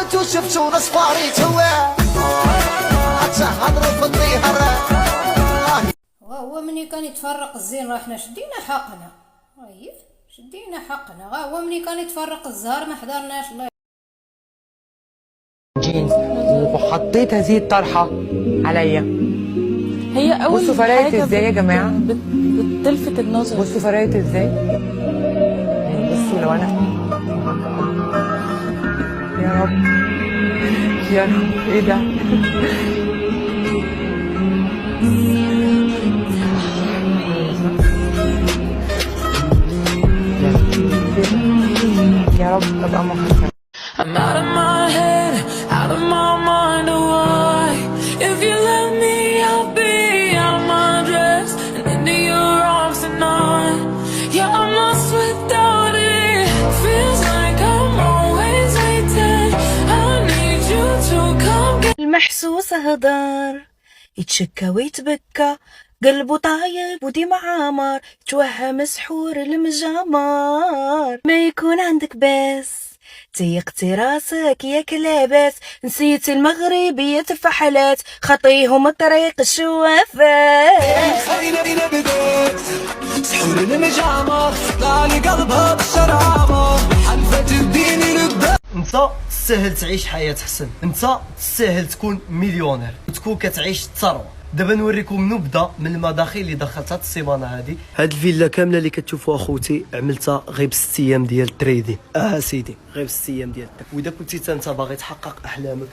انتو شفتو ناس فاريتو حتى هضروا في الظهر. هو مني كان يتفرق الزين راه حنا شدينا حقنا، اييه شدينا حقنا. هو مني كان يتفرق الزهر ما حضرناش. الله جينز وحطيت هذه الطرحة عليا. هي اول بصوا فرقت حاجة ازاي يا جماعة، بتلفت النظر. بصوا فرقت ازاي، بصوا لو انا يا رب يا رب ايه ده يا رب ابقى محسن. I'm out of my head, out of my mind, why? If you let me, I'll be out of my dress and into your arms tonight. Yeah, I'm lost without it. Feels like I'm always waiting. I need you to come get المحسوس هدار يتشكى ويتبكى، قلبه طايب وديما عامر، توهم سحور المجامر. ما يكون عندك باس تيقتي راسك ياك لاباس، نسيتي المغربية الفحلات، خطيهم الطريق الشوافات. سحور المجامر طالي قلبها بالشرامة، حلفة الدين للدار. انت تستاهل تعيش حياة حسن، انت تستاهل تكون مليونير وتكون كتعيش الثروة. دابا نوريكم نبذه من المداخيل اللي دخلتها السيمانه هذه. هاد الفيلا كامله اللي كتشوفوها اخوتي عملتها غير ب6 ايام ديال التريدين. سيدي غير ب6 ايام ديال التريدين. واذا كنتي انت باغي تحقق احلامك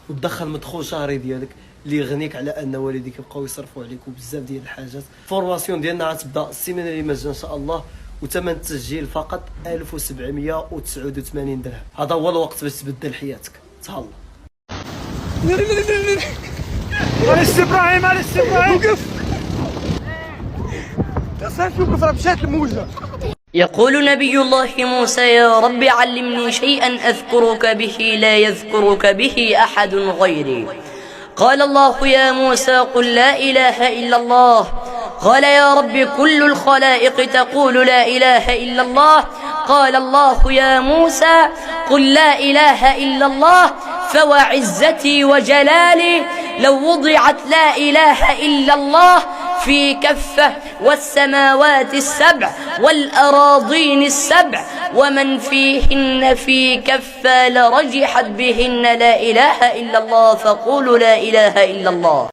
وتدخل مدخول شهري ديالك اللي يغنيك على ان والديك يبقاو يصرفوا عليك وبزاف ديال الحاجات، الفورماسيون ديالنا غتبدا السيمانه اللي مجانا ان شاء الله، وثمن التسجيل فقط 1789 درهم. هذا هو الوقت باش تبدل حياتك. تهلا. معلش ابراهيم، معلش ابراهيم، وقف صافي وقف، راه مشات الموجه. يقول نبي الله موسى: يا رب علمني شيئا أذكرك به لا يذكرك به أحد غيري. قال الله: يا موسى قل لا إله إلا الله. قال: يا رب كل الخلائق تقول لا إله إلا الله. قال الله: يا موسى قل لا إله إلا الله، فوعزتي وجلالي لو وضعت لا إله إلا الله في كفة والسماوات السبع والأراضين السبع ومن فيهن في كفة لرجحت بهن لا إله إلا الله، فقولوا لا إله إلا الله.